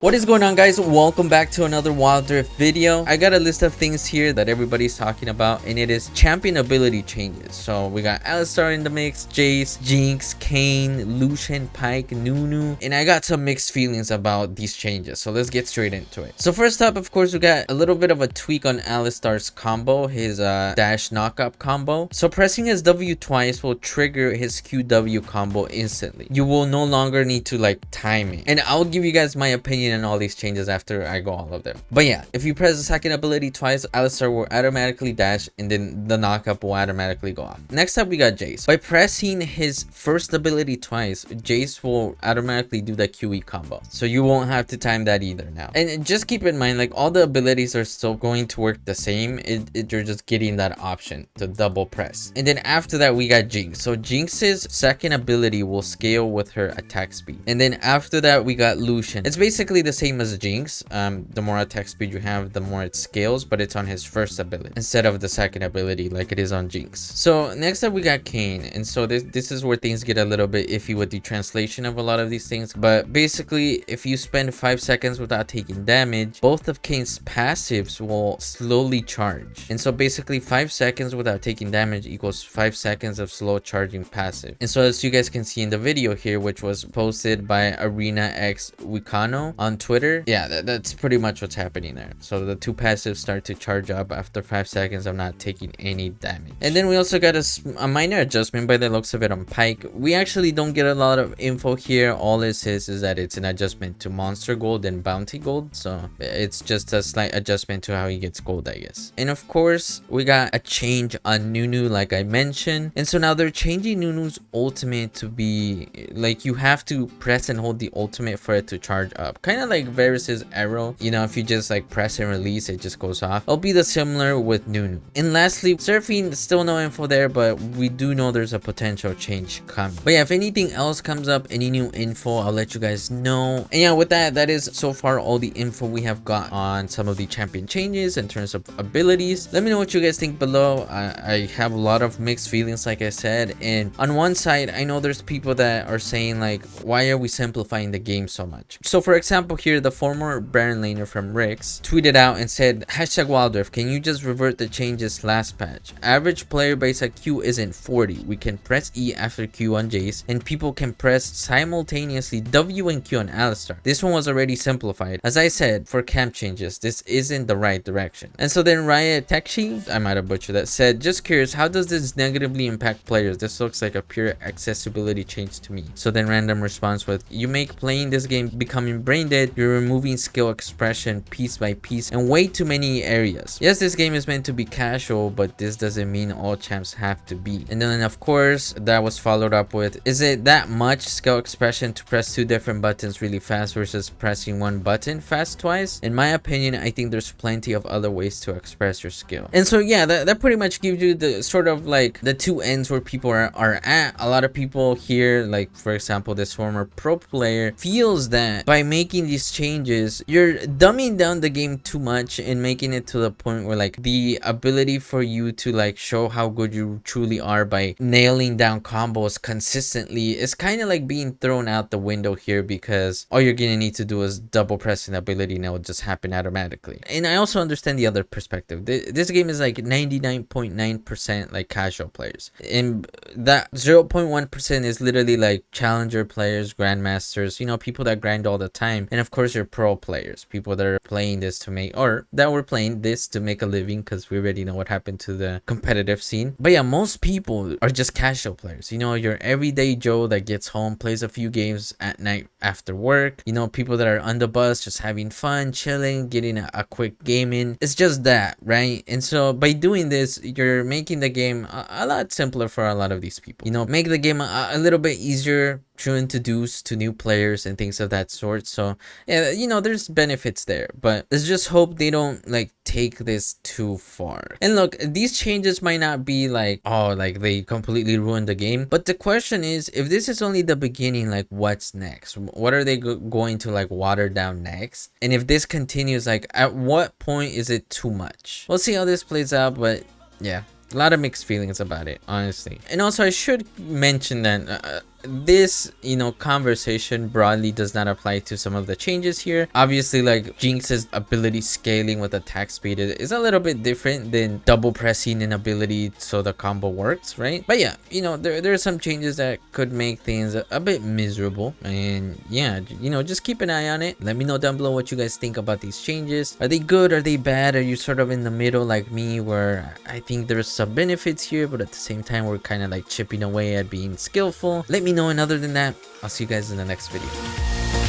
What is going on, guys? Welcome back to another Wild Rift video. I got a list of things here that everybody's talking about, and it is champion ability changes. So we got Alistar in the mix, Jace, Jinx, Kayn, Lucian, Pyke, Nunu, and I got some mixed feelings about these changes. So let's get straight into it. So first up, of course, we got a little bit of a tweak on Alistar's combo, his dash knockup combo. So pressing his W twice will trigger his QW combo instantly. You will no longer need to like time it, and I'll give you guys my opinion and all these changes after I go all of them. But yeah, if you press the second ability twice, Alistar will automatically dash, and then the knockup will automatically go off. Next up, we got Jace. By pressing his first ability twice, Jace will automatically do the QE combo, so you won't have to time that either now. And just keep in mind, like, all the abilities are still going to work the same. You're just getting that option to double press. And then after that, we got Jinx. So Jinx's second ability will scale with her attack speed. And then after that, we got Lucian. It's basically the same as Jinx. The more attack speed you have, the more it scales, but it's on his first ability instead of the second ability like it is on Jinx. So next up, we got Kayn, and so this is where things get a little bit iffy with the translation of a lot of these things. But basically, if you spend 5 seconds without taking damage, both of Kayn's passives will slowly charge. And so basically, 5 seconds without taking damage equals 5 seconds of slow charging passive. And so as you guys can see in the video here, which was posted by Arena X Wicano on Twitter, yeah, that's pretty much what's happening there. So the two passives start to charge up after 5 seconds of not taking any damage. And then we also got a minor adjustment by the looks of it on Pyke. We actually don't get a lot of info here. All it says is that it's an adjustment to monster gold and bounty gold, so it's just a slight adjustment to how he gets gold, I guess. And of course, we got a change on Nunu, like I mentioned. And so now they're changing Nunu's ultimate to be like, you have to press and hold the ultimate for it to charge up, kind of like Varus's arrow. You know, if you just like press and release, it just goes off. It'll be the similar with Nunu. And lastly, Seraphine, still no info there, but we do know there's a potential change coming. But yeah, if anything else comes up, any new info, I'll let you guys know. And yeah, with that is so far all the info we have got on some of the champion changes in terms of abilities. Let me know what you guys think below. I have a lot of mixed feelings, like I said. And on one side, I know there's people that are saying like, why are we simplifying the game so much? So for example, here the former Baron laner from Rix tweeted out and said, #WildRift, can you just revert the changes last patch? Average player base at Q isn't 40. We can press E after Q on Jace, and people can press simultaneously W and Q on Alistar. This one was already simplified. As I said, for camp changes, this isn't the right direction. And so then Riot Tekshi, I might have butchered that, said, just curious, how does this negatively impact players? This looks like a pure accessibility change to me. So then random response with, you make playing this game becoming brain dead. You're removing skill expression piece by piece in way too many areas. Yes, this game is meant to be casual, but this doesn't mean all champs have to be. And then of course, that was followed up with, is it that much skill expression to press 2 different buttons really fast versus pressing 1 button fast twice? In my opinion, I think there's plenty of other ways to express your skill. And so yeah, that pretty much gives you the sort of like the two ends where people are at. A lot of people here, like for example, this former pro player feels that by making these changes, you're dumbing down the game too much and making it to the point where like the ability for you to like show how good you truly are by nailing down combos consistently is kind of like being thrown out the window here, because all you're gonna need to do is double press an ability and it will just happen automatically. And I also understand the other perspective. This game is like 99.9% like casual players, and that 0.1% is literally like challenger players, grandmasters, you know, people that grind all the time. And of course, your pro players, people that are playing this to make, or that were playing this to make a living, because we already know what happened to the competitive scene. But yeah, most people are just casual players, you know, your everyday Joe that gets home, plays a few games at night after work, you know, people that are on the bus just having fun, chilling, getting a quick game in. It's just that, right? And so by doing this, you're making the game a lot simpler for a lot of these people, you know, make the game a little bit easier to introduce to new players and things of that sort. So yeah, you know, there's benefits there, but let's just hope they don't like take this too far. And look, these changes might not be like, oh, like they completely ruined the game, but the question is, if this is only the beginning, like what's next? What are they going to like water down next? And if this continues, like at what point is it too much? We'll see how this plays out, but yeah, a lot of mixed feelings about it, honestly. And also, I should mention that this, you know, conversation broadly does not apply to some of the changes here. Obviously, like Jinx's ability scaling with attack speed is a little bit different than double pressing an ability so the combo works, right? But yeah, you know, there are some changes that could make things a bit miserable, and yeah, you know, just keep an eye on it. Let me know down below what you guys think about these changes. Are they good? Are they bad? Are you sort of in the middle like me, where I think there's some benefits here, but at the same time we're kind of like chipping away at being skillful? Let me know, and other than that, I'll see you guys in the next video.